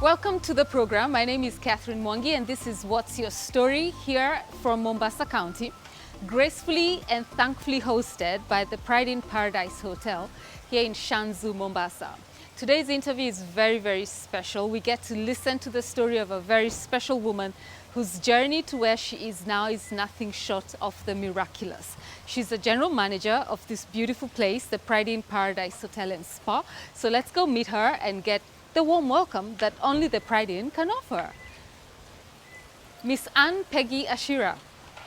Welcome to the program. My name is Catherine Mwangi and this is What's Your Story here from Mombasa County, gracefully and thankfully hosted by the Pride in Paradise Hotel here in Shanzu, Mombasa. Today's interview is very, very special. We get to listen to the story of a very special woman whose journey to where she is now is nothing short of the miraculous. She's the general manager of this beautiful place, the Pride in Paradise Hotel and Spa. So let's go meet her and get the warm welcome that only the Pride Inn can offer. Miss Peggy Ashira.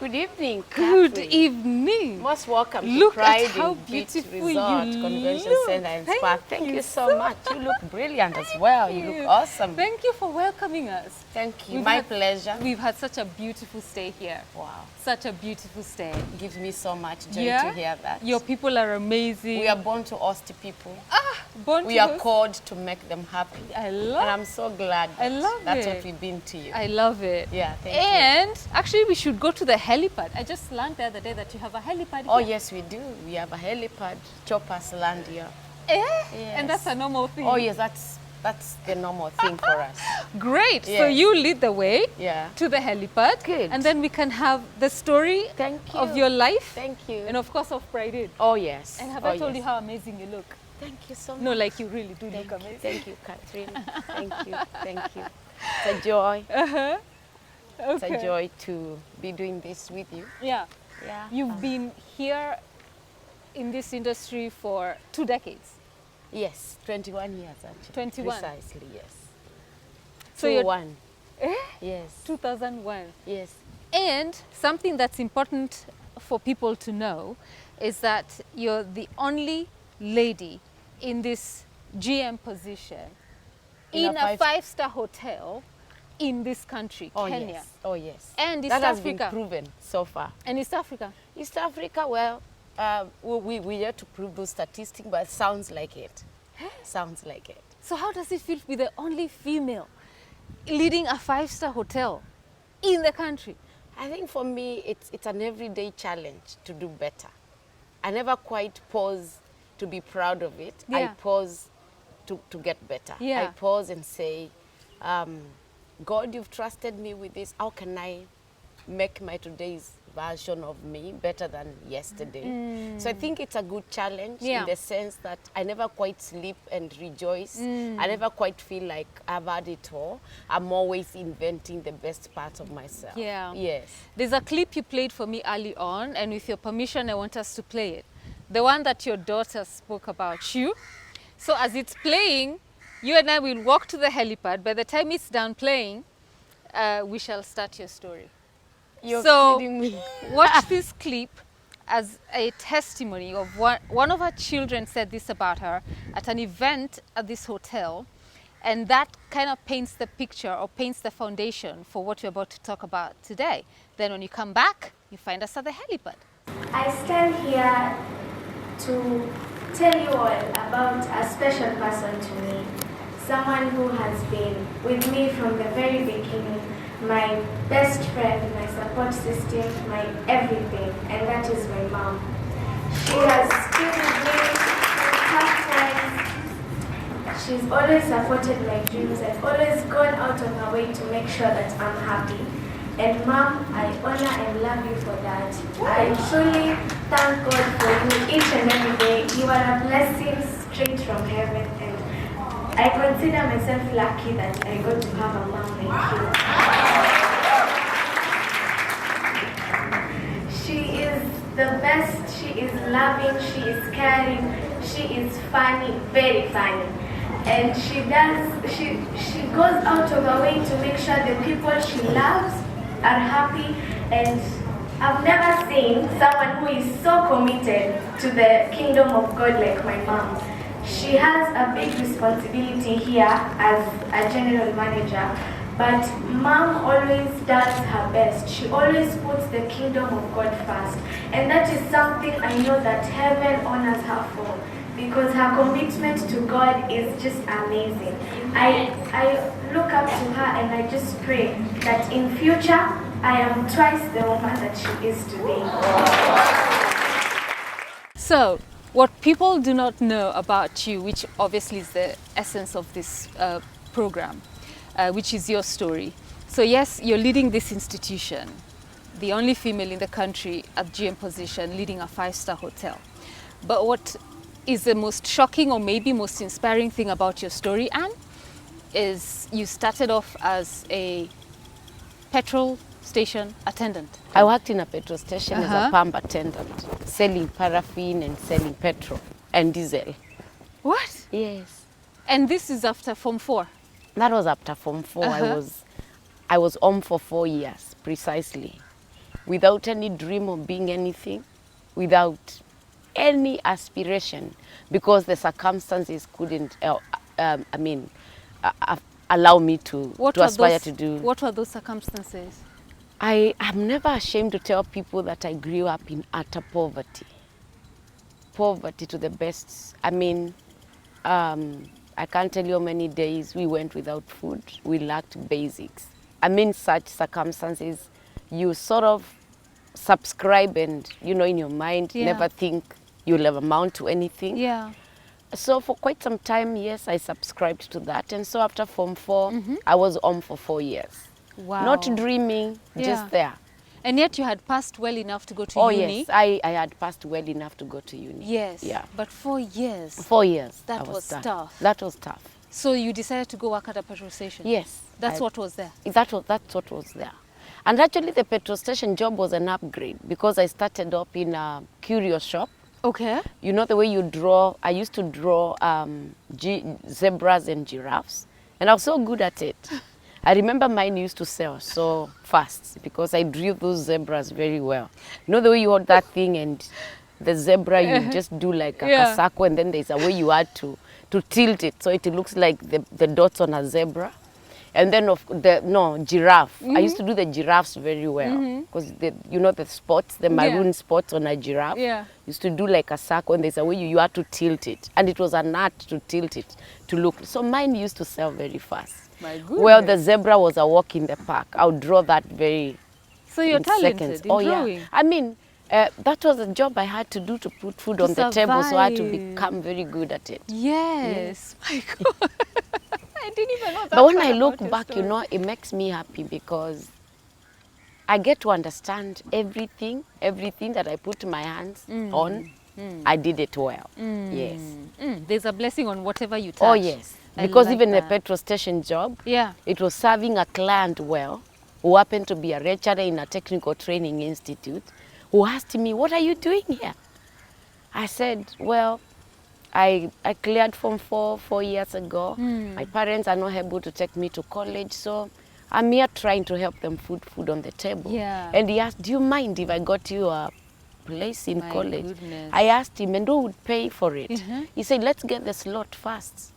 Good evening, Good Catherine. evening. Most welcome Look to Pride at how in Beach beautiful Resort you Convention look. Center and Spa. Thank you so so much. You look brilliant as well. You look awesome. Thank you for welcoming us. Thank you. We've My had- pleasure. We've had such a beautiful stay here. Wow. Such a beautiful stay. Gives me so much joy to hear that. Your people are amazing. We are born to host people. Born We to are host. called to make them happy. I love And I'm so glad I love that's it. what we've been to you. I love it. Yeah, thank you. And actually, we should go to the helipad. I just learned the other day that you have a helipad Oh, here. yes, we do. We have a helipad, choppers land here. Eh? And that's a normal thing. Oh, yes, that's the normal thing for us. Great. So Yes. you lead the way Yeah. to the helipad. Good. And then we can have the story Thank you. of your life. Thank you. And of course of Pride In. Oh, yes. And have oh, I told you yes. how amazing you look? Thank you so much. No, like you really do Thank look you, amazing. thank you, Catherine. Thank you, thank you. It's a joy. It's Okay. a joy to be doing this with you. Yeah. Yeah. You've been here in this industry for 2 decades. Yes, 21 years actually. 21. Precisely, yes. So you're 21. Eh? Yes. 2001. Yes. And something that's important for people to know is that you're the only lady in this GM position In in a a five-star hotel in this country, Oh, Kenya. yes. Oh, yes. And East that has Africa. been proven so far. And East Africa. East Africa, well, we yet to prove those statistics, but sounds like it. Sounds like it. So how does it feel to be the only female leading a five-star hotel in the country? I think for me, it's an everyday challenge to do better. I never quite pause to be proud of it. I Yeah. pause to get better. Yeah. I pause and say, God, you've trusted me with this. How can I make my today's version of me better than yesterday? So I think it's a good challenge Yeah. in the sense that I never quite sleep and rejoice. I never quite feel like I've had it all. I'm always inventing the best parts of myself. Yeah. Yes. There's a clip you played for me early on, and with your permission, I want us to play it. The one that your daughter spoke about you. So as it's playing, you and I will walk to the helipad. By the time it's done playing, we shall start your story. You're So- kidding me. Watch this clip as a testimony of what one of her children said this about her at an event at this hotel. And that kind of paints the picture or paints the foundation for what we're about to talk about today. Then when you come back, you find us at the helipad. I stand here to tell you all about a special person to me, someone who has been with me from the very beginning, my best friend, my support system, my everything, and that is my mom. She has stood with me in tough times. She's always supported my dreams and always gone out of her way to make sure that I'm happy. And Mom, I honor and love you for that. I truly thank God for you each and every day. You are a blessing straight from heaven, and I consider myself lucky that I got to have a mom like you. She is the best. She is loving. She is caring. She is funny, very funny. And she goes out of her way to make sure the people she loves are happy, and I've never seen someone who is so committed to the kingdom of God like my mom. She has a big responsibility here as a general manager, but Mom always does her best. She always puts the kingdom of God first, and that is something I know that heaven honors her for, because her commitment to God is just amazing. I look up to her and I just pray that in future I am twice the woman that she is today. So, what people do not know about you, which obviously is the essence of this program, which is your story. So yes, you're leading this institution, the only female in the country at GM position leading a 5-star hotel. But what is the most shocking or maybe most inspiring thing about your story, Anne, is you started off as a petrol station attendant. I worked in a petrol station as a pump attendant, selling paraffin and selling petrol and diesel. What? Yes. And this is after Form 4? That was after Form 4. I was home for 4 years, precisely, without any dream of being anything, without any aspiration, because the circumstances couldn't, allow me to aspire to do. What were those circumstances? I am never ashamed to tell people that I grew up in utter poverty. Poverty to the best. I mean, I can't tell you how many days we went without food. We lacked basics. I mean, such circumstances, you sort of subscribe and, you know, in your mind, never think you'll ever amount to anything. Yeah. So for quite some time, yes, I subscribed to that. And so after Form 4, I was home for 4 years. Wow. Not dreaming, just there. And yet you had passed well enough to go to uni? Oh, yes, I had passed well enough to go to uni. Yes, yeah. But 4 years? 4 years. That was tough. That was tough. So you decided to go work at a petrol station? Yes. That's what was there? That's what was there. And actually the petrol station job was an upgrade because I started up in a curio shop. Okay. You know the way you draw, I used to draw zebras and giraffes, and I was so good at it. I remember mine used to sell so fast because I drew those zebras very well. You know the way you hold that thing and the zebra, you just do like a circle, and then there's a way you had to tilt it so it looks like the dots on a zebra. And then giraffe. I used to do the giraffes very well because you know the spots, the maroon spots on a giraffe. Yeah. Used to do like a circle, and there's a way you had to tilt it, and it was an art to tilt it to look. So mine used to sell very fast. My goodness. Well, the zebra was a walk in the park. I would draw that very. So you're talented seconds. in drawing. Yeah. I mean, that was a job I had to do to put food on the table, so I had to become very good at it. Yes. My God. I didn't even know that. But when I look back, you know, it makes me happy because I get to understand everything that I put my hands on. I did it well. Yes. There's a blessing on whatever you touch. Oh, yes. Because even the petrol station job, it was serving a client well, who happened to be a lecturer in a technical training institute, who asked me, "What are you doing here?" I said, well, I cleared Form 4 years ago. My parents are not able to take me to college, so I'm here trying to help them put food on the table. Yeah. And he asked, "Do you mind if I got you a place in college?" Goodness. I asked him, "And who would pay for it?" He said, "Let's get the slot first."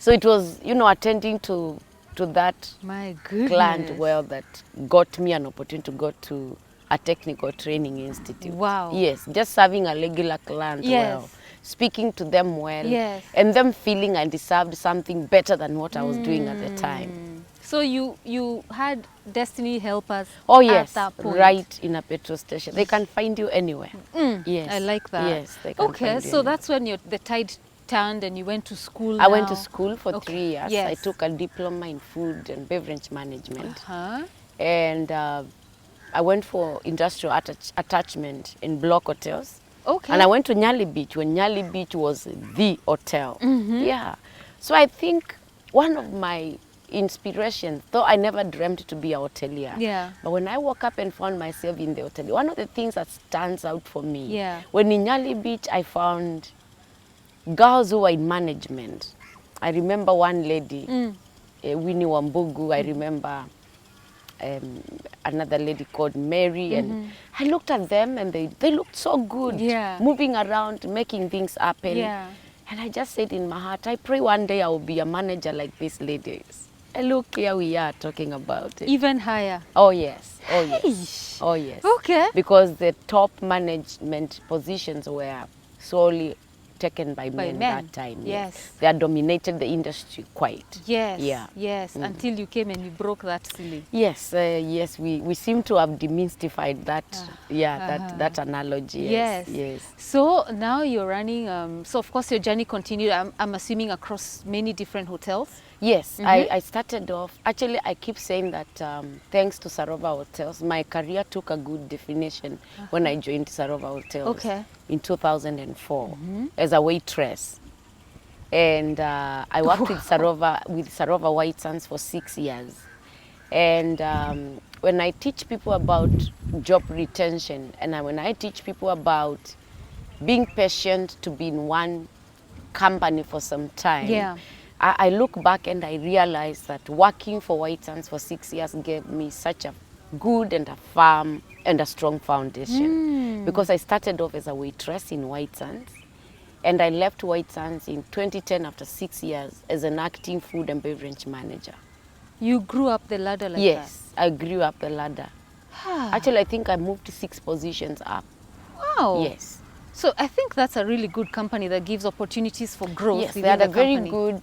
So it was, you know, attending to that client well that got me an opportunity to go to a technical training institute. Wow. Yes, just serving a regular client well, speaking to them well, and them feeling I deserved something better than what I was doing at the time. So you had destiny helpers at that point. Right in a petrol station. They can find you anywhere. Yes. I like that. Yes, they can find you so that's when the tide turned and you went to school. I went to school for 3 years. Yes. I took a diploma in food and beverage management. And I went for industrial attachment in block hotels. Okay. And I went to Nyali Beach when Nyali Beach was the hotel. Yeah. So I think one of my inspirations, though I never dreamt to be a hotelier, but when I woke up and found myself in the hotel, one of the things that stands out for me, when in Nyali Beach I found girls who were in management. I remember one lady, Winnie Wambugu. I remember another lady called Mary, and I looked at them and they looked so good, moving around, making things happen. And I just said in my heart, I pray one day I will be a manager like these ladies. And look, here we are talking about it. Even higher. Oh yes, oh yes, oh yes. Okay. Because the top management positions were solely taken by men that time. Yes. They had dominated the industry quite. Yes. Yeah. Yes. Until you came and you broke that ceiling. Yes. Yes. We seem to have demystified that. That analogy. Yes. Yes. So now you're running. So of course your journey continued. I'm assuming across many different hotels. Yes, I started off, actually I keep saying that thanks to Sarova Hotels, my career took a good definition when I joined Sarova Hotels in 2004 as a waitress. And I worked with Sarova White Sands for 6 years. And when I teach people about job retention, and when I teach people about being patient to be in one company for some time, I look back and I realize that working for White Sands for 6 years gave me such a good and a firm and a strong foundation. Because I started off as a waitress in White Sands, and I left White Sands in 2010 after 6 years as an acting food and beverage manager. You grew up the ladder like that? Yes, I grew up the ladder. Actually, I think I moved 6 positions up. Wow. Yes. So I think that's a really good company that gives opportunities for growth. Yes, within they had a the very company. good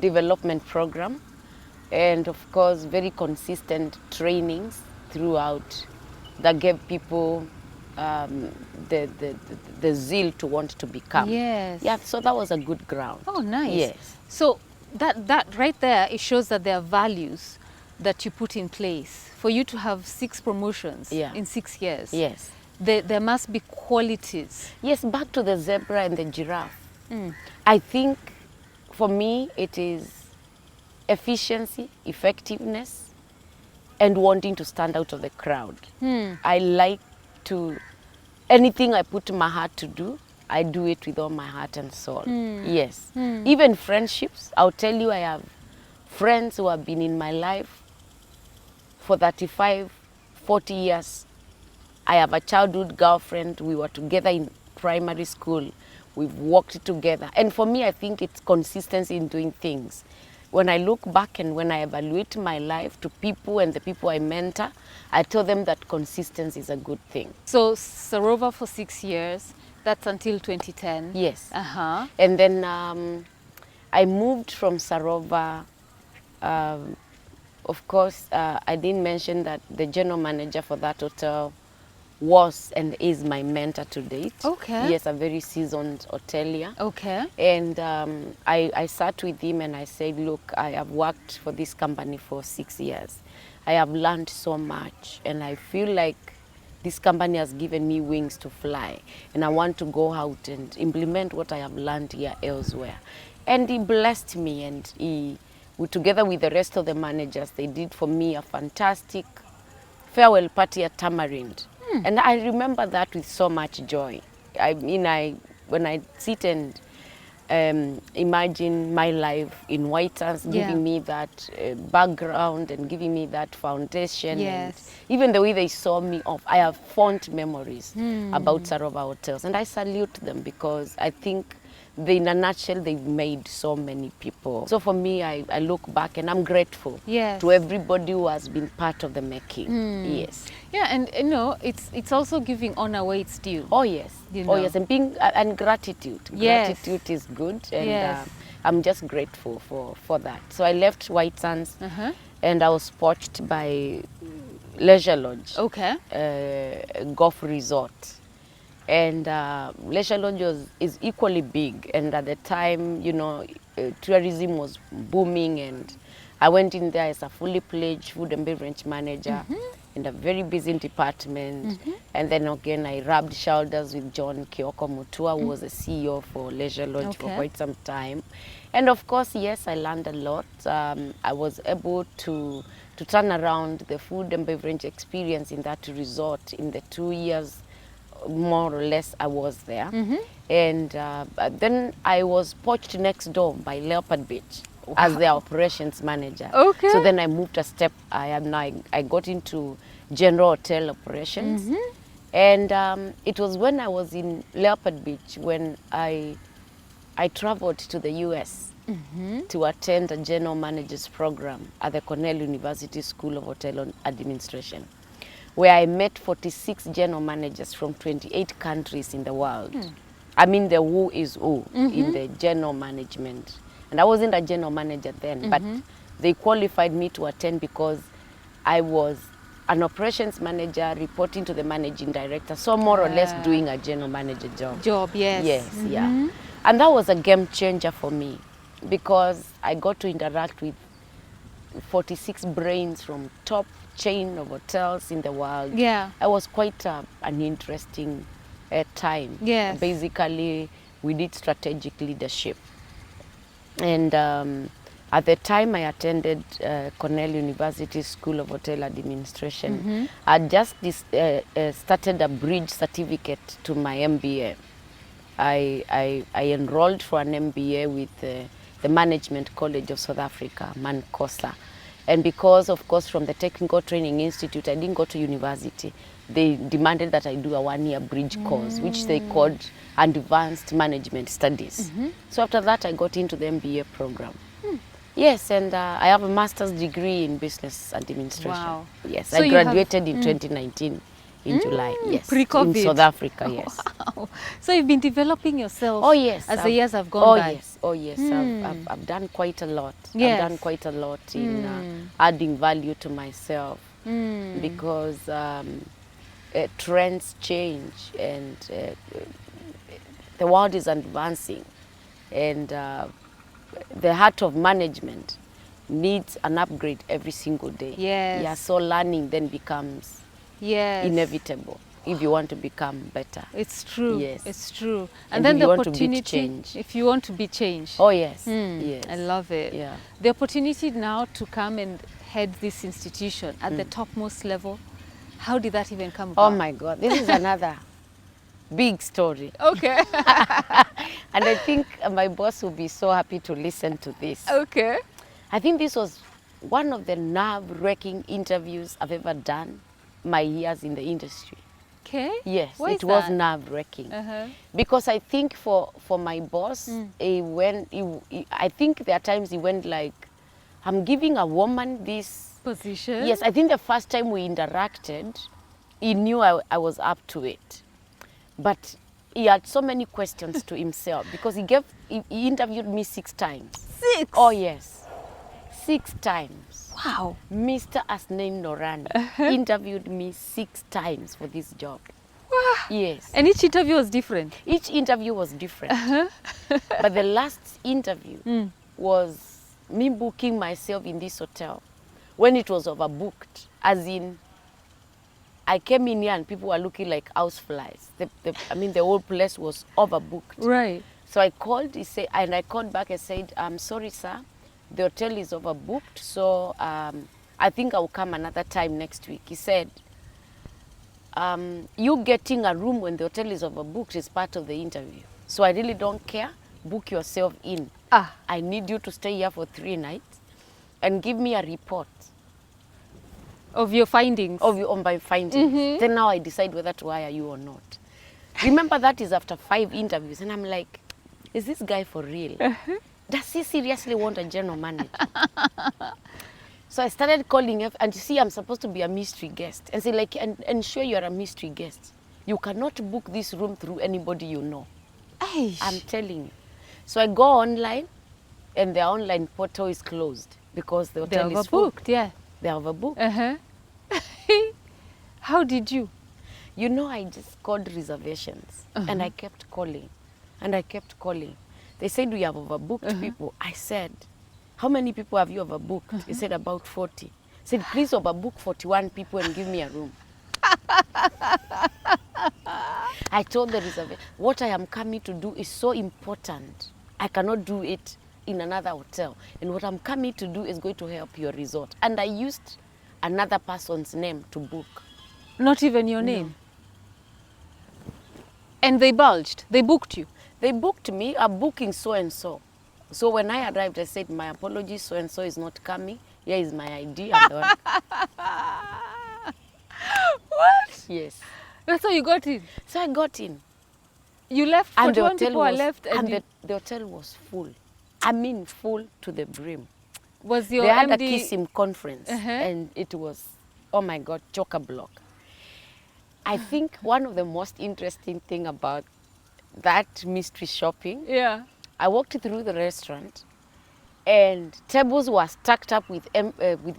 development program, and of course very consistent trainings throughout that gave people the zeal to want to become. Yes. Yeah, so that was a good ground. Oh, nice. Yes. So that right there, it shows that there are values that you put in place for you to have 6 promotions in 6 years. Yes. There must be qualities. Yes, back to the zebra and the giraffe. I think for me it is efficiency, effectiveness, and wanting to stand out of the crowd. I like to, anything I put my heart to do, I do it with all my heart and soul. Yes. Even friendships, I'll tell you, I have friends who have been in my life for 35, 40 years. I have a childhood girlfriend. We were together in primary school. We've worked together. And for me, I think it's consistency in doing things. When I look back and when I evaluate my life to people and the people I mentor, I tell them that consistency is a good thing. So Sarova for 6 years, that's until 2010? Yes. And then I moved from Sarova. Of course, I didn't mention that the general manager for that hotel was and is my mentor to date. Okay. Yes, a very seasoned hotelier. Okay. And I sat with him and I said, look, I have worked for this company for 6 years. I have learned so much, and I feel like this company has given me wings to fly, and I want to go out and implement what I have learned here elsewhere. And he blessed me, and together with the rest of the managers, they did for me a fantastic farewell party at Tamarind. And I remember that with so much joy. I mean, when I sit and imagine my life in White Sands, giving me that background and giving me that foundation. And even the way they saw me off, I have fond memories about Sarova Hotels. And I salute them because I think in a nutshell, they've made so many people. So for me, I look back and I'm grateful to everybody who has been part of the making. Yes. Yeah, and you know, it's also giving honor where it's due. Oh yes. You know. Oh yes, and and gratitude. Gratitude is good, and I'm just grateful for that. So I left White Sands, and I was poached by Leisure Lodge. Okay. Golf resort. And Leisure Lodge is equally big, and at the time, you know, tourism was booming, and I went in there as a fully pledged food and beverage manager in a very busy department. And then again, I rubbed shoulders with John Kioko Mutua, who was the CEO for Leisure Lodge for quite some time. And of course, yes, I learned a lot. I was able to turn around the food and beverage experience in that resort in the 2 years more or less I was there. And then I was poached next door by Leopard Beach as their operations manager. Okay. So then I moved a step. I got into general hotel operations. And it was when I was in Leopard Beach when I traveled to the US to attend a general manager's program at the Cornell University School of Hotel Administration, where I met 46 general managers from 28 countries in the world. I mean, the who is who in the general management. And I wasn't a general manager then, but they qualified me to attend because I was an operations manager reporting to the managing director, so more or less doing a general manager job. Yes. Yes, yeah. And that was a game changer for me. because I got to interact with 46 brains from top chain of hotels in the world. Yeah. It was quite an interesting time. Yes. Basically, we did strategic leadership. And at the time I attended Cornell University School of Hotel Administration, I just started a bridge certificate to my MBA. I enrolled for an MBA with the Management College of South Africa, Mancosa. And because, of course, from the Technical Training Institute, I didn't go to university. They demanded that I do a one-year bridge course, which they called Advanced Management Studies. So after that, I got into the MBA program. Yes, and I have a master's degree in business administration. Wow. Yes, So I you have- graduated in 2019 in July. Yes, pre-COVID. in South Africa. Yes. Wow. So you've been developing yourself Oh yes. as the years have gone by. Yes. Oh yes. I've done quite a lot. Yes. I've done quite a lot in adding value to myself because trends change and the world is advancing, and the heart of management needs an upgrade every single day. Yes. Yeah. So learning then becomes Yes. inevitable if you want to become better. It's true. Yes. It's true. And then if the you want to beat opportunity, change. if you want to be changed. Oh yes. Yes. I love it. Yeah. The opportunity now to come and head this institution at the topmost level, how did that even come about? Oh my God, this is another big story. Okay. And I think my boss will be so happy to listen to this. Okay. I think this was one of the nerve-wracking interviews I've ever done my years in the industry. Okay. Yes, Why it is was that? nerve-wracking. Uh-huh. Because I think for my boss, I think there are times he went like, I'm giving a woman this. Position. Yes, I think the first time we interacted, he knew I was up to it. But he had so many questions to himself because he interviewed me 6 times. 6. Oh yes, 6 times. Wow. Mr. Asnain Noran interviewed me 6 times for this job. Yes. And each interview was different. Each interview was different. But the last interview was me booking myself in this hotel when it was overbooked. As in, I came in here and people were looking like house flies. The whole place was overbooked. Right. So I called, I called back and said, I'm sorry, sir, the hotel is overbooked, so I think I'll come another time next week. He said, you getting a room when the hotel is overbooked is part of the interview. So I really don't care. Book yourself in. I need you to stay here for 3 nights and give me a report Of your findings. on my findings. Then now I decide whether to hire you or not. Remember, that is after 5 interviews. And I'm like, is this guy for real? Does he seriously want a general manager? So I started calling him, and you see, I'm supposed to be a mystery guest. And say, like, ensure you're a mystery guest. You cannot book this room through anybody you know. Aish. I'm telling you. So I go online, and the online portal is closed because the They're hotel is full. overbooked, yeah. They're overbooked. Uh-huh. How did you? You know, I just called reservations and I kept calling and I kept calling. They said, we have overbooked people. I said, how many people have you overbooked? He said, about 40. I said, please overbook 41 people and give me a room. I told the reservation, what I am coming to do is so important. I cannot do it in another hotel. And what I'm coming to do is going to help your resort. And I used another person's name to book. Not even your name? And they bulged? They booked you? They booked me, a booking so-and-so. So when I arrived, I said, my apologies, so-and-so is not coming. Here is my ID. And What? yes. That's how you got in? So I got in. You left, And 41 people are left, and you, the hotel was full. I mean, full to the brim. was your They had MD... a kiss him conference, and it was, oh my God, chock-a-block. I think one of the most interesting thing about that mystery shopping, Yeah. I walked through the restaurant and tables were stacked up with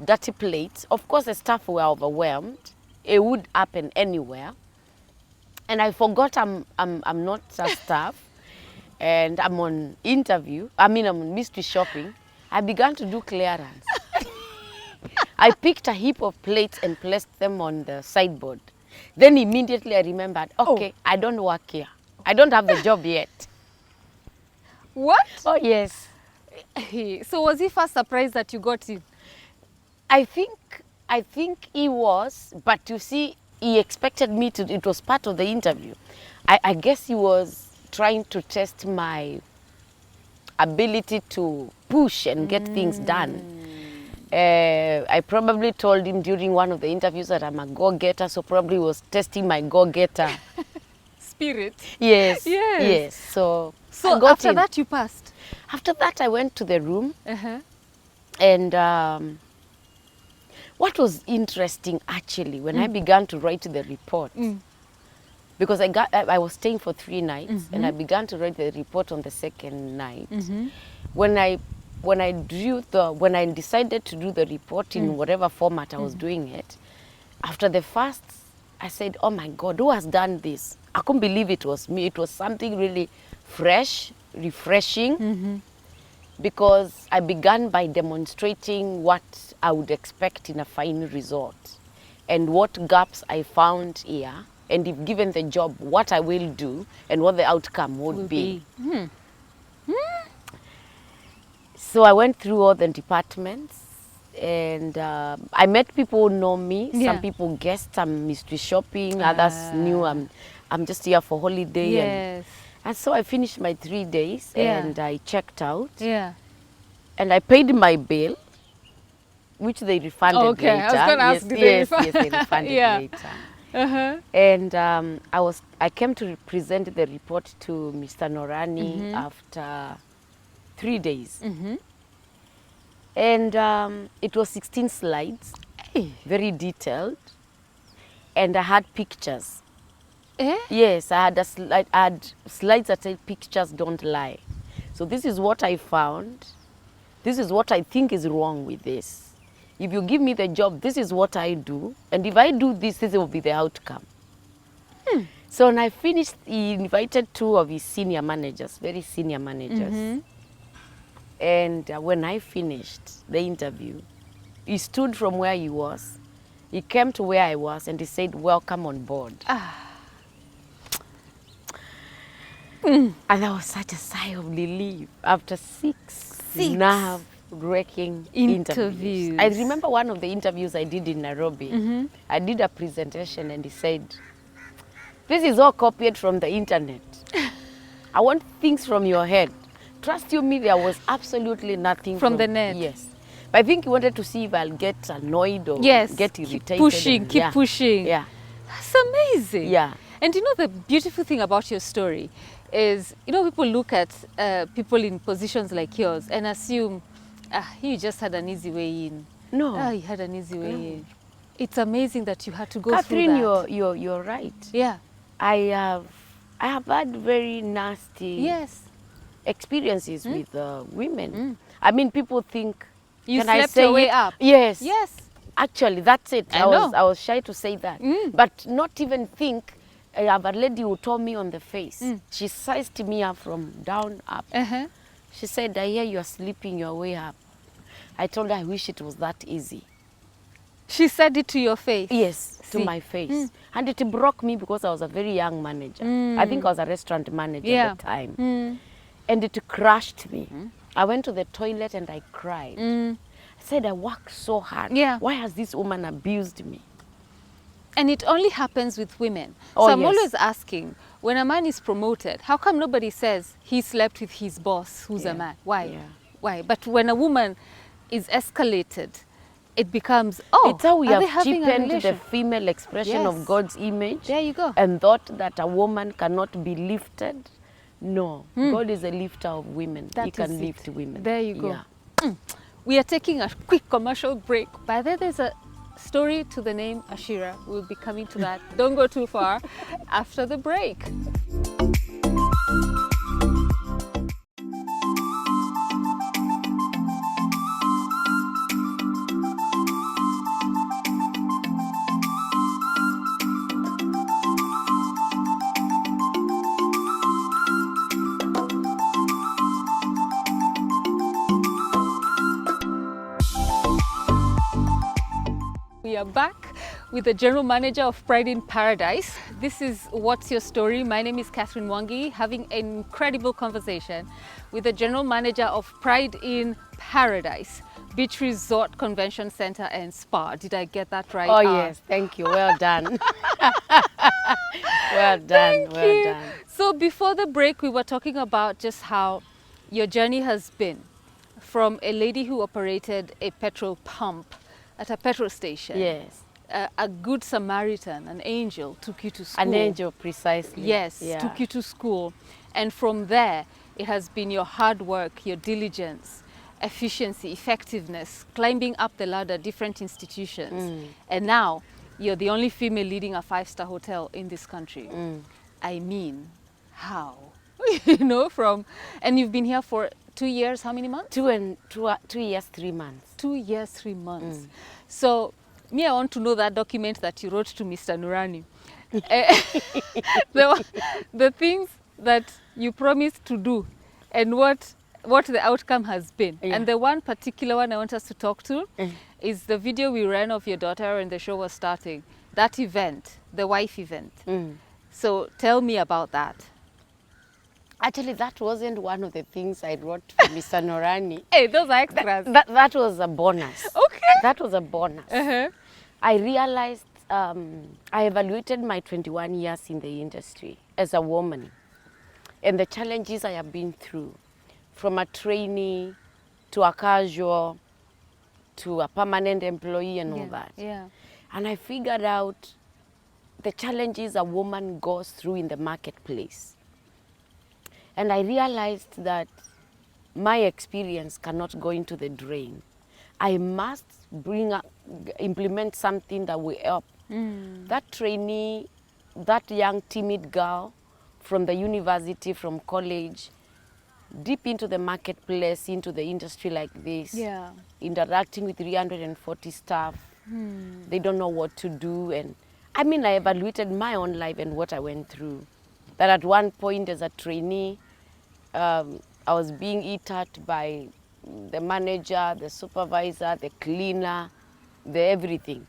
dirty plates. Of course, the staff were overwhelmed. It would happen anywhere. And I forgot I'm not a staff. and I'm on interview. I'm on mystery shopping. I began to do clearance. I picked a heap of plates and placed them on the sideboard. Then immediately I remembered, okay, I don't work here. I don't have the job yet. What? Oh, yes. So was he first surprised that you got in? I think he was, but you see, he expected me to, it was part of the interview. I guess he was trying to test my ability to push and get things done. I probably told him during one of the interviews that I'm a go-getter, so probably was testing my go-getter Spirit. Yes. Yes. Yes. So I So got after in. that you passed? After that, I went to the room, Uh-huh. and what was interesting actually when I began to write the report, because I was staying for 3 nights, and I began to write the report on the second night. When I decided to do the report in whatever format I was doing it, after the first, I said, oh my God, who has done this? I couldn't believe it was me. It was something really fresh, refreshing, because I began by demonstrating what I would expect in a fine resort and what gaps I found here, and if given the job, what I will do and what the outcome would be. So I went through all the departments, and I met people who know me. Yeah. Some people guessed I'm mystery shopping, others knew I'm just here for holiday. Yes. And so I finished my 3 days, Yeah. and I checked out, Yeah. and I paid my bill, which they refunded Okay, later. I was gonna ask, did they yes, refund? yes, they refunded Yeah. later. Uh-huh. And I came to present the report to Mr. Norani after 3 days. And it was 16 slides, very detailed, and I had pictures. Eh? Yes, I had slides that said pictures don't lie. So this is what I found. This is what I think is wrong with this. If you give me the job, this is what I do. And if I do this, this will be the outcome. So when I finished, he invited 2 of his senior managers, very senior managers. And when I finished the interview, he stood from where he was. He came to where I was and he said, welcome on board. And that was such a sigh of relief after 6 nerve-wracking interviews. I remember one of the interviews I did in Nairobi. I did a presentation and he said, this is all copied from the internet. I want things from your head. Trust you me, there was absolutely nothing From the net. Yes. But I think he wanted to see if I'll get annoyed or get irritated. Keep pushing, and, keep pushing. Yeah. That's amazing. Yeah. And you know, the beautiful thing about your story is, you know, people look at people in positions like yours and assume, he just had an easy way in. No. He had an easy way in. It's amazing that you had to go Catherine, through that. you're right. Yeah. I have had very nasty Yes. experiences with women. I mean, people think, You can I slept say your way it? up. Yes. Yes. Actually, that's it. I know. I was shy to say that. But not even think, I have a lady who told me on the face. She sized me up from down up. Uh-huh. She said, I hear you are sleeping your way up. I told her I wish it was that easy. She said it to your face. Yes, to See. my face. And it broke me because I was a very young manager. I think I was a restaurant manager at the time. And it crushed me. I went to the toilet and I cried. I said, I worked so hard. Yeah. Why has this woman abused me? And it only happens with women. Oh, so I'm yes. always asking, when a man is promoted, how come nobody says he slept with his boss, who's a man? Why? Yeah. Why? But when a woman is escalated, it becomes, oh, It's how we are they have having a cheapened the relation? female expression of Yes. God's image. There you go. And thought that a woman cannot be lifted. No, God is a lifter of women. That He can is lift it. women. There you go. Yeah. We are taking a quick commercial break. By then there's a story to the name Ashira. We'll be coming to that. Don't go too far after the break. are back with the general manager of Pride in Paradise. This is What's Your Story? My name is Catherine Mwangi, having an incredible conversation with the general manager of Pride in Paradise, Beach Resort Convention Center and Spa. Did I get that right? Oh, yes. Thank you. Well done. Well done. Thank well you. done. So before the break, we were talking about just how your journey has been from a lady who operated a petrol pump at a petrol station. Yes. A good Samaritan, an angel, took you to school. An angel, precisely. Yes, Yeah. took you to school. And from there, it has been your hard work, your diligence, efficiency, effectiveness, climbing up the ladder, different institutions. And now, you're the only female leading a 5-star hotel in this country. I mean, how? You know, and you've been here for 2 years, how many months? 2 years, 3 months. 2 years, 3 months. So, me, I want to know that document that you wrote to Mr. Nurani. The things that you promised to do and what the outcome has been. Yeah. And the one particular one I want us to talk to is the video we ran of your daughter when the show was starting. That event, the wife event. So tell me about that. Actually, that wasn't one of the things I wrote for Mr. Norani. Hey, those are extras. That was a bonus. Okay. That was a bonus. I realized I evaluated my 21 years in the industry as a woman and the challenges I have been through, from a trainee to a casual to a permanent employee and all that. Yeah. And I figured out the challenges a woman goes through in the marketplace. And I realized that my experience cannot go into the drain. I must implement something that will help. That trainee, that young timid girl from the university, from college, deep into the marketplace, into the industry like this, interacting with 340 staff. They don't know what to do. And I mean, I evaluated my own life and what I went through. That at one point as a trainee, I was being eaten at by the manager, the supervisor, the cleaner, the everything.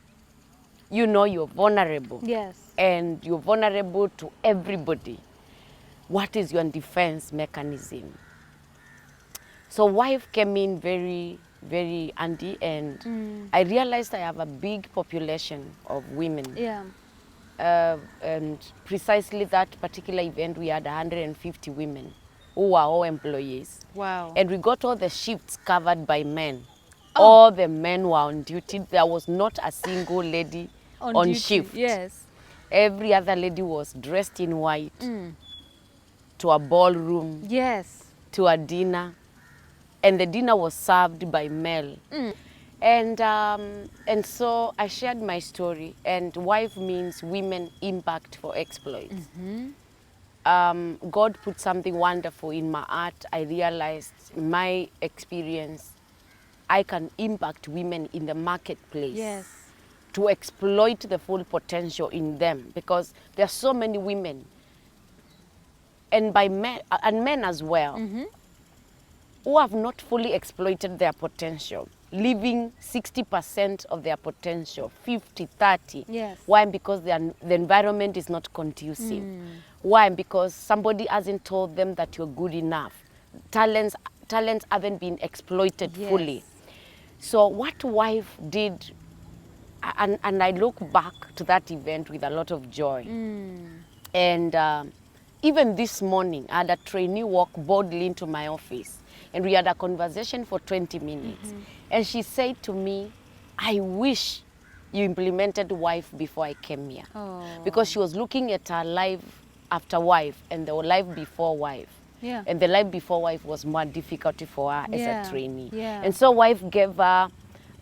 You know you're vulnerable. Yes. And you're vulnerable to everybody. What is your defense mechanism? So wife came in very, very handy, and I realized I have a big population of women. Yeah. And precisely that particular event, we had 150 women who were all employees. Wow. And we got all the shifts covered by men. All the men were on duty. There was not a single lady on duty. shift. Yes. Every other lady was dressed in white to a ballroom, Yes. to a dinner. And the dinner was served by male. And so I shared my story, and wife means women impact for exploits. God put something wonderful in my heart. I realized my experience, I can impact women in the marketplace. Yes. To exploit the full potential in them, because there are so many women, and men as well, who have not fully exploited their potential, leaving 60% of their potential, 50, 30. Yes. Why? Because the environment is not conducive. Why? Because somebody hasn't told them that you're good enough. Talents haven't been exploited fully. So what wife did, and I look back to that event with a lot of joy. And even this morning, I had a trainee walk boldly into my office, and we had a conversation for 20 minutes. And she said to me, I wish you implemented wife before I came here. Because she was looking at her life after wife and the life before wife. Yeah. And the life before wife was more difficult for her as a trainee. Yeah. And so wife gave her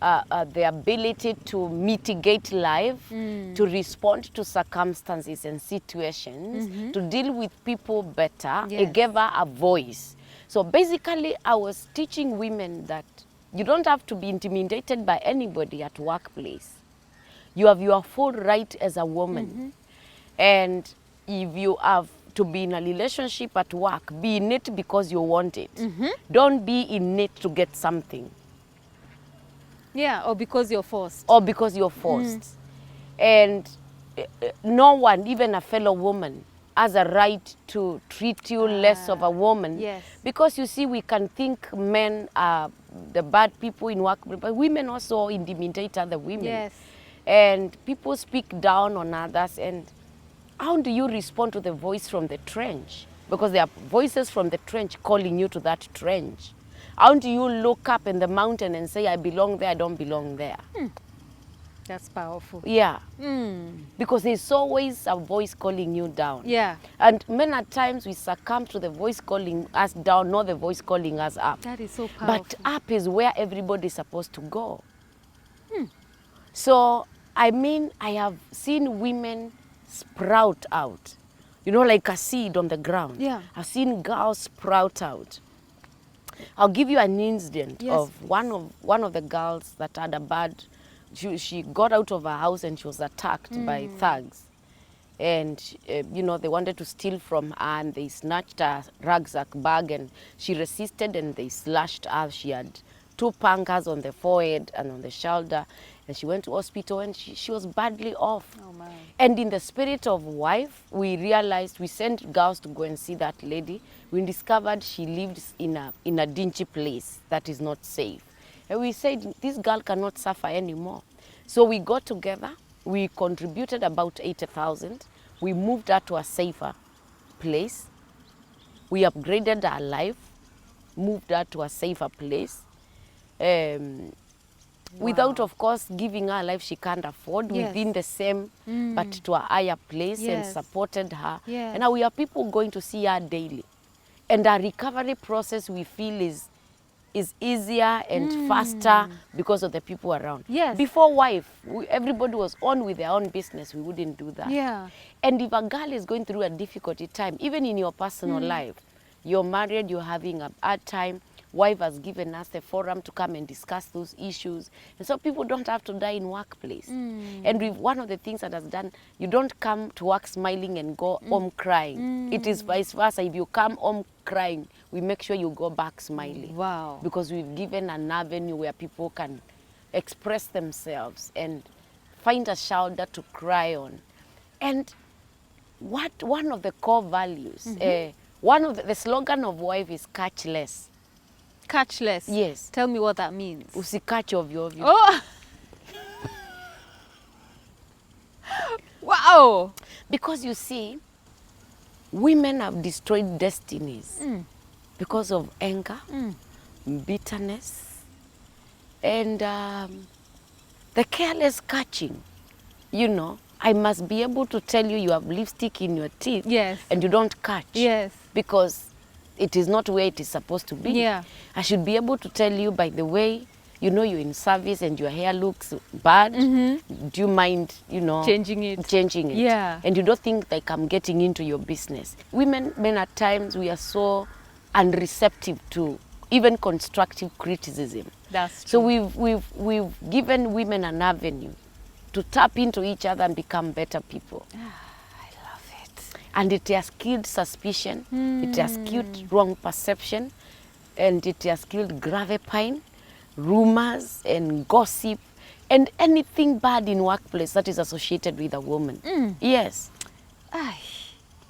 the ability to mitigate life, to respond to circumstances and situations, to deal with people better. Yes. It gave her a voice. So basically, I was teaching women that you don't have to be intimidated by anybody at workplace. You have your full right as a woman. And if you have to be in a relationship at work, be in it because you want it. Don't be in it to get something. Yeah, or because you're forced. or because you're forced. And no one, even a fellow woman, has a right to treat you less of a woman. yes. Because you see, we can think men are the bad people in work, but women also intimidate other women. Yes. And people speak down on others. And how do you respond to the voice from the trench? Because there are voices from the trench calling you to that trench. How do you look up in the mountain and say, I belong there, I don't belong there? That's powerful. Yeah. Because there's always a voice calling you down. Yeah. And many at times we succumb to the voice calling us down, not the voice calling us up. That is so powerful. But up is where everybody's supposed to go. So, I mean, I have seen women sprout out. You know, like a seed on the ground. Yeah. I've seen girls sprout out. I'll give you an incident Yes, of one of the girls that had a bad. She got out of her house and she was attacked by thugs. And, you know, they wanted to steal from her and they snatched her rucksack bag and she resisted and they slashed her. She had 2 pancas on the forehead and on the shoulder. And she went to hospital and she was badly off. Oh, my. And in the spirit of wife, we realized, we sent girls to go and see that lady. We discovered she lives in a dingy place that is not safe. And we said, this girl cannot suffer anymore. So we got together, we contributed about 80,000. We moved her to a safer place. We upgraded her life, moved her to a safer place. Without, of course, giving her a life she can't afford, Yes. within the same, but to a higher place, and Yes. supported her. Yes. And now we are people going to see her daily. And our recovery process, we feel, is easier and faster because of the people around. Yes. Before everybody was on with their own business, we wouldn't do that. Yeah. And if a girl is going through a difficult time, even in your personal life, you're married, you're having a hard time, wife has given us a forum to come and discuss those issues. And so people don't have to die in workplace. And one of the things that has done, you don't come to work smiling and go home crying. It is vice versa. If you come home crying, we make sure you go back smiling. Wow. Because we've given an avenue where people can express themselves and find a shoulder to cry on. And one of the core values, one of the slogan of wife is catch less. Catch less. Yes. Tell me what that means. Usikache ovyo ovyo. Oh! Wow! Because you see, women have destroyed destinies because of anger, bitterness, and the careless catching. You know, I must be able to tell you have lipstick in your teeth, Yes. and you don't catch. Yes. Because it is not where it is supposed to be. Yeah. I should be able to tell you, by the way, you know, you're in service and your hair looks bad. Do you mind, you know, Changing it. Changing it. Yeah. And you don't think like I'm getting into your business. Men at times, we are so unreceptive to even constructive criticism. That's true. So we've given women an avenue to tap into each other and become better people. I love it. And it has killed suspicion, it has killed wrong perception, and it has killed gravipine, rumors and gossip, and anything bad in workplace that is associated with a woman. Yes. Ay,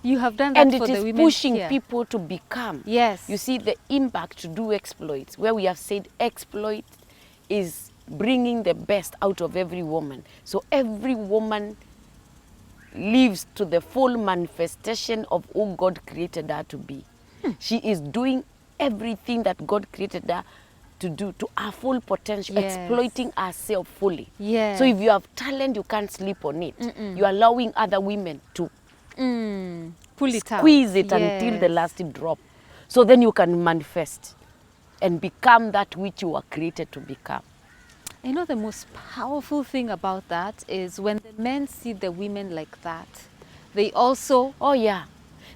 you have done that And for it the is women pushing here. people to become. Yes. You see the impact to do exploits, where we have said exploit is bringing the best out of every woman. So every woman lives to the full manifestation of who God created her to be. She is doing everything that God created her to do, to her full potential, Yes. exploiting herself fully. Yes. So if you have talent, you can't sleep on it. You're allowing other women to Pull it out. squeeze it until the Yes. last drop. So then you can manifest and become that which you were created to become. You know, the most powerful thing about that is when the men see the women like that, they also, Oh yeah,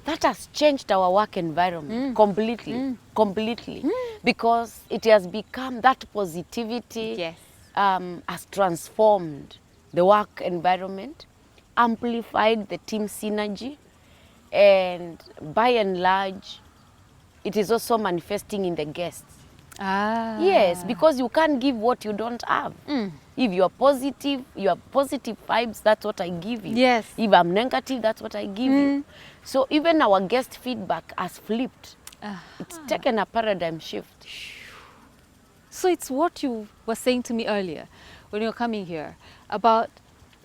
that has changed our work environment completely, completely. Because it has become that positivity Yes. has transformed the work environment, amplified the team synergy, and by and large, it is also manifesting in the guests. Yes, because you can't give what you don't have. If you are positive vibes, that's what I give you. Yes. If I'm negative, that's what I give you. So even our guest feedback has flipped. It's taken a paradigm shift. So it's what you were saying to me earlier when you were coming here about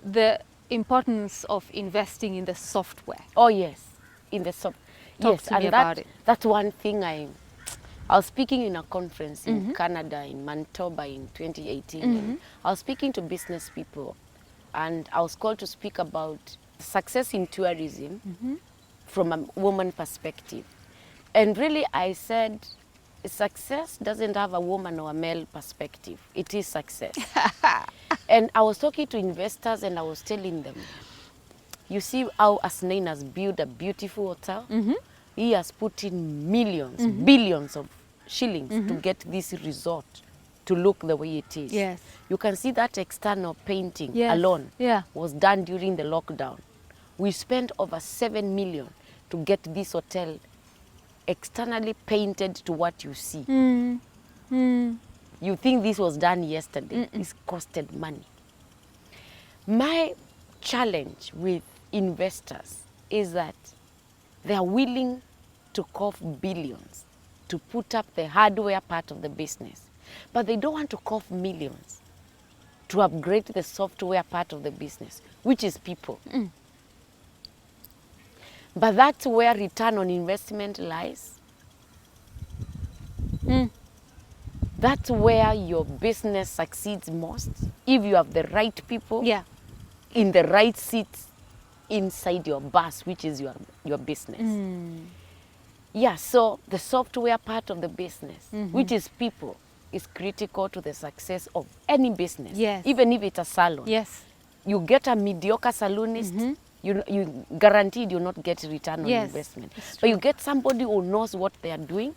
the importance of investing in the software. Oh yes, in the soft. Talk Yes, to me and about it. that's one thing I was speaking in a conference in Canada, in Manitoba in 2018. And I was speaking to business people, and I was called to speak about success in tourism from a woman perspective. And really I said, success doesn't have a woman or a male perspective. It is success. And I was talking to investors and I was telling them, you see how Asnain has built a beautiful hotel? He has put in millions, billions of shillings to get this resort to look the way it is. Yes. You can see that external painting Yes. alone Yeah. was done during the lockdown. We spent over 7 million to get this hotel externally painted to what you see. You think this was done yesterday. It's costed money. My challenge with investors is that they are willing to cough billions to put up the hardware part of the business, but they don't want to cough millions to upgrade the software part of the business, which is people. But that's where return on investment lies. That's where your business succeeds most, if you have the right people in the right seats inside your bus, which is your business. Yeah, so the software part of the business, which is people, is critical to the success of any business, Yes. even if it's a salon. Yes. You get a mediocre salonist, you guaranteed you'll not get return on Yes, investment. it's But you get somebody who knows what they are doing,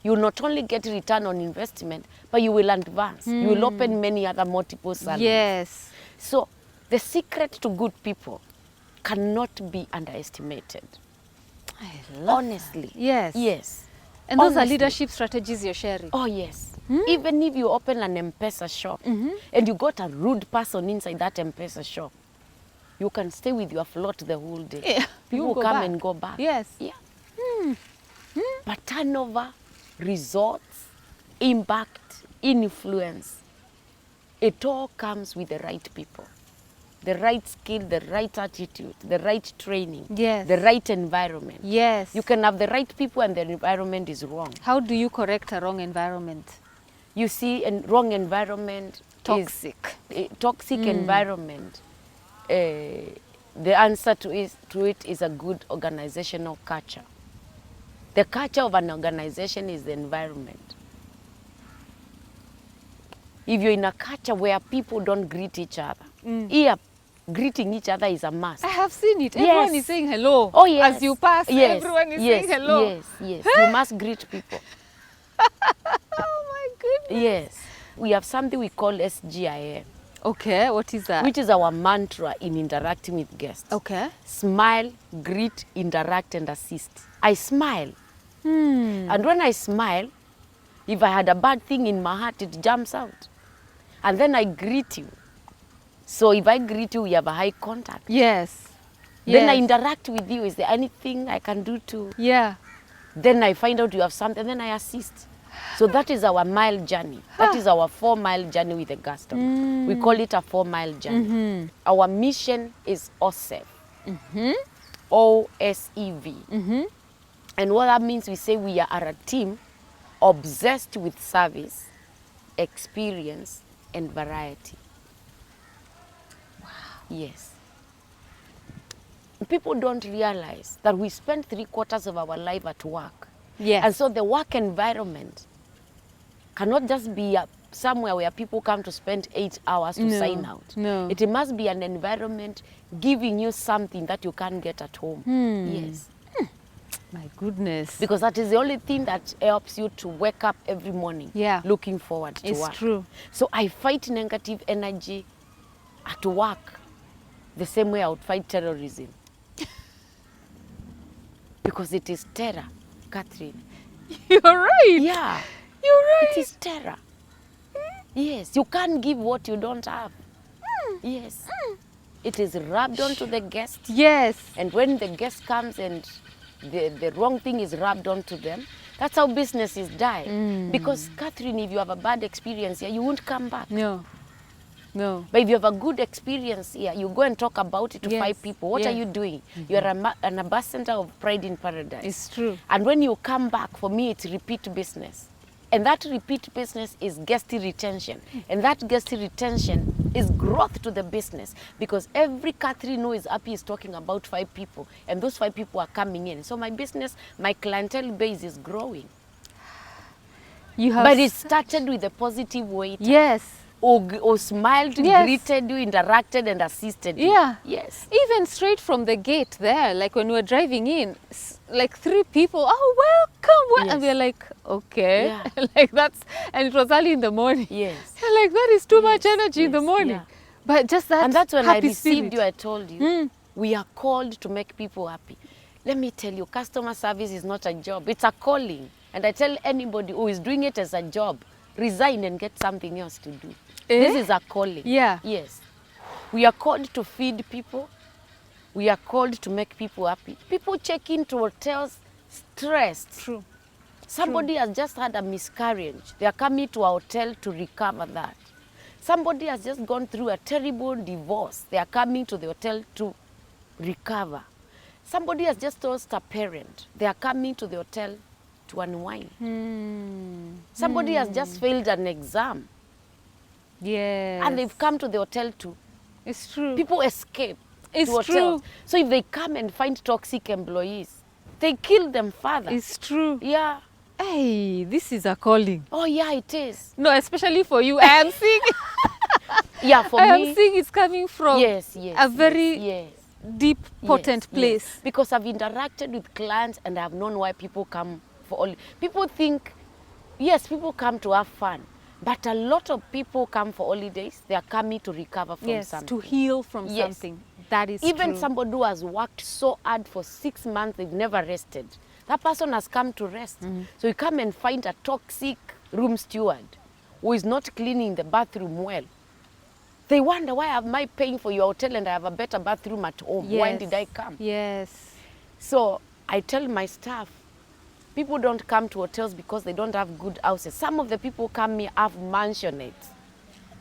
you will not only get return on investment, but you will advance. You will open many other multiple salons. Yes. So the secret to good people cannot be underestimated. I love Honestly. that. Yes. Yes. And those are Honestly. leadership strategies you're sharing. Oh, yes. Even if you open an M-Pesa shop and you got a rude person inside that M-Pesa shop, you can stay with your float the whole day. Yeah, People you go come back. and go back. Yes. Yeah. But turnover, results, impact, influence, it all comes with the right people. The right skill, the right attitude, the right training, Yes. the right environment. Yes. You can have the right people and the environment is wrong. How do you correct a wrong environment? You see, a wrong environment Toxic. is a toxic environment. The answer to it is a good organizational culture. The culture of an organization is the environment. If you're in a culture where people don't greet each other, here greeting each other is a must. I have seen it. Everyone Yes. is saying hello. Oh yes. As you pass, Yes. everyone is yes. saying hello. Yes, yes. You must greet people. Oh my goodness. Yes. We have something we call SGIM, Okay, what is that? which is our mantra in interacting with guests. Okay. Smile, greet, interact, and assist. I smile. And when I smile, if I had a bad thing in my heart, it jumps out. And then I greet you. So if I greet you, we have a high contact. Yes. Then I Yes. interact with you. Is there anything I can do to? Yeah. Then I find out you have something, then I assist. So that is our mile journey. That is our 4-mile journey with the customer. We call it a 4-mile journey. Our mission is OSEV. OSEV. And what that means, we say we are a team obsessed with service, experience, and variety. Wow. Yes. People don't realize that we spend 3/4 of our life at work. Yes. And so the work environment cannot just be somewhere where people come to spend 8 hours to No, sign out. no. It must be an environment giving you something that you can't get at home. Yes. My goodness. Because that is the only thing that helps you to wake up every morning Yeah. looking forward to It's work. true. So I fight negative energy at work the same way I would fight terrorism. Because it is terror, Catherine. You're right. Yeah. You're right. It is terror. Yes, you can't give what you don't have. Yes. It is rubbed onto the guest. Yes. And when the guest comes and the wrong thing is rubbed onto them, that's how businesses die. Because, Catherine, if you have a bad experience here, you won't come back. No. No. But if you have a good experience here, you go and talk about it to Yes. 5 people. What are you doing? You're an ambassador of Pride in Paradise. It's true. And when you come back, for me, it's repeat business. And that repeat business is guest retention. And that guest retention is growth to the business. Because every Catherine who is happy is talking about 5 people. And those 5 people are coming in. So my business, my clientele base is growing. You have But it started with a positive way. Yes. Or smiled, Yes. greeted you, interacted and assisted you. Yeah. Yes. Even straight from the gate there, like when we were driving in, like 3 people, oh, welcome. Yes. And we're like, okay. Yeah. Like that's, and it was early in the morning. Yes. And like that is too much energy in the Yes. morning. Yeah. But just that And that's when I happy received spirit. you, I told you, we are called to make people happy. Let me tell you, customer service is not a job, it's a calling. And I tell anybody who is doing it as a job, resign and get something else to do. This is a calling. Yeah. Yes. We are called to feed people. We are called to make people happy. People check into hotels stressed. True. Somebody has just had a miscarriage. They are coming to a hotel to recover that. Somebody has just gone through a terrible divorce. They are coming to the hotel to recover. Somebody has just lost a parent. They are coming to the hotel to unwind. Somebody has just failed an exam. Yes. And they've come to the hotel too. It's true. People escape It's to hotels. true. So if they come and find toxic employees, they kill them further. It's true. Yeah. Hey, this is a calling. Oh yeah, it is. No, especially for you. I am seeing, Yeah, for I me. am seeing it's coming from Yes, yes. a very yes, deep, potent yes, place. yes. Because I've interacted with clients and I've known why people come for all. People think, yes, people come to have fun. But a lot of people come for holidays. They are coming to recover from Yes, something. to heal from Yes. something. That is Even true. somebody who has worked so hard for 6 months, they've never rested. That person has come to rest. So you come and find a toxic room steward who is not cleaning the bathroom well. They wonder, why am I paying for your hotel and I have a better bathroom at home? Why did I come? Yes. So I tell my staff, people don't come to hotels because they don't have good houses. Some of the people come here have mansionettes.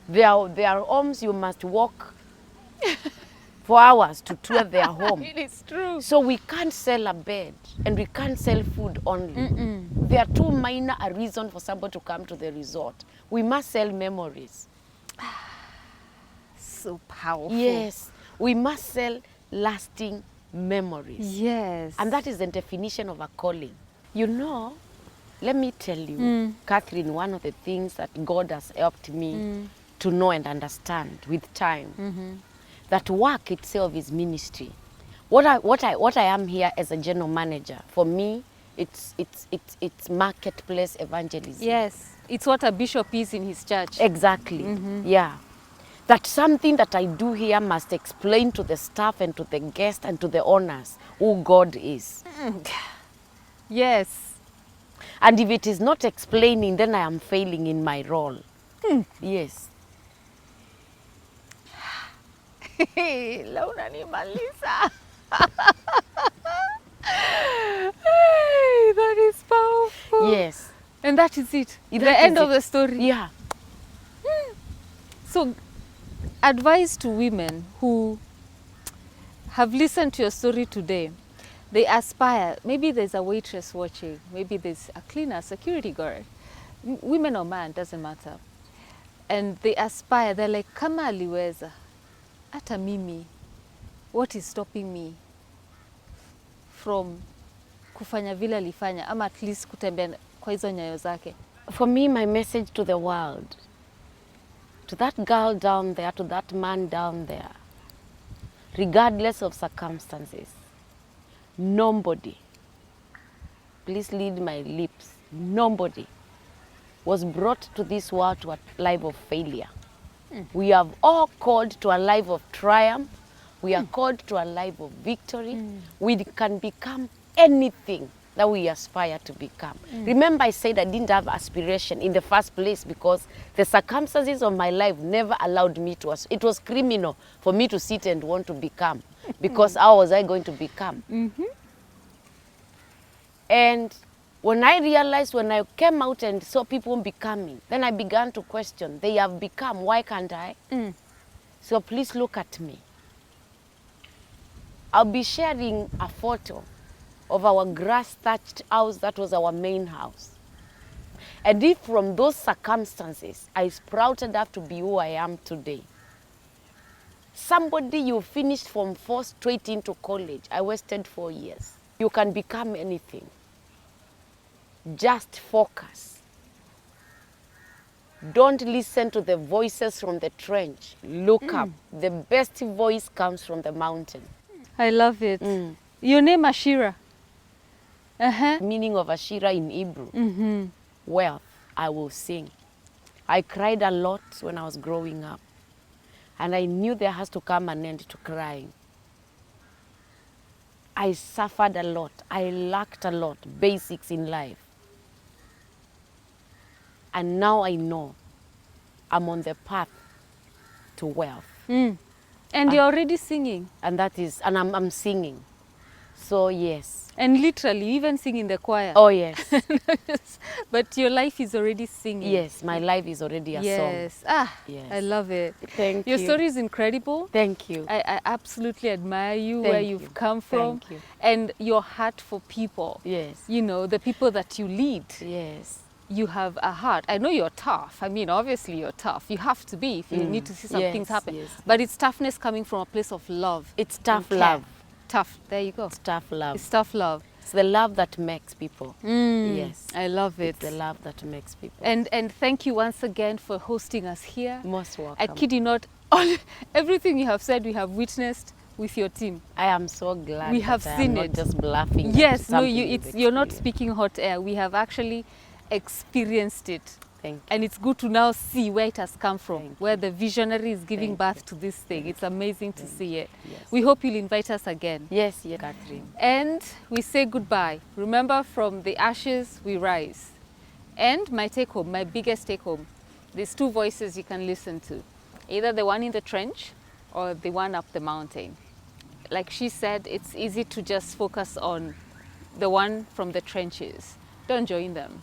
They are homes you must walk for hours to tour their home. It is true. So we can't sell a bed and we can't sell food only. They are too minor a reason for somebody to come to the resort. We must sell memories. So powerful. Yes, we must sell lasting memories. Yes. And that is the definition of a calling. You know, let me tell you, Catherine, one of the things that God has helped me to know and understand with time, that work itself is ministry. What I am here as a general manager, for me, it's marketplace evangelism. Yes. It's what a bishop is in his church. Exactly. Yeah. That something that I do here must explain to the staff and to the guests and to the owners who God is. Yes. And if it is not explaining, then I am failing in my role. Yes. Launa ni Malisa. Hey, that is powerful. Yes. And that is it. That The is end of it. the story. Yeah. So, advice to women who have listened to your story today. They aspire. Maybe there's a waitress watching. Maybe there's a cleaner, security guard. Women or man, doesn't matter. And they aspire. They're like, kama aliweza, hata mimi, what is stopping me from kufanya vile alifanya, ama at least kutembea kwa hizo nyayo zake? For me, my message to the world, to that girl down there, to that man down there, regardless of circumstances, nobody, please lead my lips, nobody was brought to this world to a life of failure. We have all called to a life of triumph. We are called to a life of victory. We can become anything that we aspire to become. Remember, I said I didn't have aspiration in the first place because the circumstances of my life never allowed me to. It was criminal for me to sit and want to become, because how was I going to become? And when I realized, when I came out and saw people becoming, then I began to question, they have become, why can't I? So please look at me. I'll be sharing a photo of our grass-thatched house that was our main house. And if from those circumstances I sprouted up to be who I am today, somebody you finished from 4 straight into college, I wasted 4 years. You can become anything. Just focus. Don't listen to the voices from the trench. Look up. The best voice comes from the mountain. I love it. Your name Ashira? Meaning of Ashira in Hebrew. Wealth, I will sing. I cried a lot when I was growing up. And I knew there has to come an end to crying. I suffered a lot. I lacked a lot, basics in life. And now I know I'm on the path to wealth. And you're already singing. And I'm singing. So yes. And literally, you even sing in the choir. Oh yes. But your life is already singing. Yes, my life is already a song. Yes. Yes. I love it. Thank you. Your story is incredible. Thank you. I absolutely admire you, where you've come from. Thank you. And your heart for people. Yes. You know, the people that you lead. Yes. You have a heart. I know you're tough. I mean, obviously you're tough. You have to be if you need to see some things happen. Yes. But it's toughness coming from a place of love. It's tough love. Tough. There you go. It's tough love. It's tough love. It's the love that makes people. Yes. I love it. It's the love that makes people. And thank you once again for hosting us here. Most welcome. I kid you not, everything you have said, we have witnessed with your team. I am so glad We have that seen I am it. not just bluffing. Yes, no, Something you're not experienced. speaking hot air. We have actually experienced it. Thank you. And it's good to now see where it has come from, Thank where the visionary is giving Thank birth to this thing. It's amazing to see it. Yes. We hope you'll invite us again. Yes, Catherine. And we say goodbye. Remember, from the ashes we rise. And my take home, my biggest take home, there's 2 voices you can listen to. Either the one in the trench or the one up the mountain. Like she said, it's easy to just focus on the one from the trenches. Don't join them.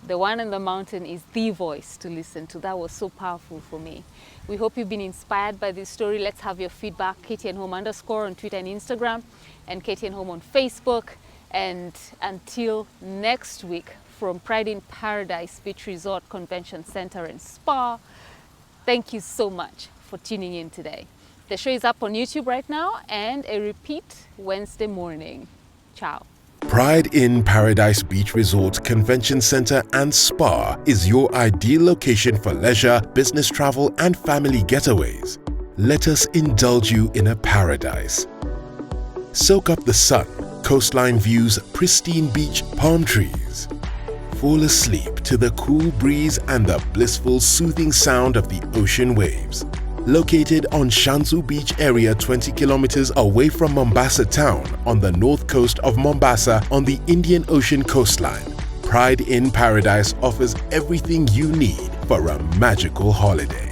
The one in the mountain is the voice to listen to. That was so powerful for me. We hope you've been inspired by this story. Let's have your feedback. KTN_Home on Twitter and Instagram, and KTN_Home on Facebook. And until next week, from Pride in Paradise Beach Resort Convention Center and Spa, thank you so much for tuning in today. The show is up on YouTube right now, and a repeat Wednesday morning. Ciao. Pride in Paradise Beach Resort Convention Center and Spa is your ideal location for leisure, business travel, and family getaways. Let us indulge you in a paradise. Soak up the sun, coastline views, pristine beach, palm trees. Fall asleep to the cool breeze and the blissful, soothing sound of the ocean waves. Located on Shanzu Beach area 20 kilometers away from Mombasa town on the north coast of Mombasa on the Indian Ocean coastline, Pride in Paradise offers everything you need for a magical holiday.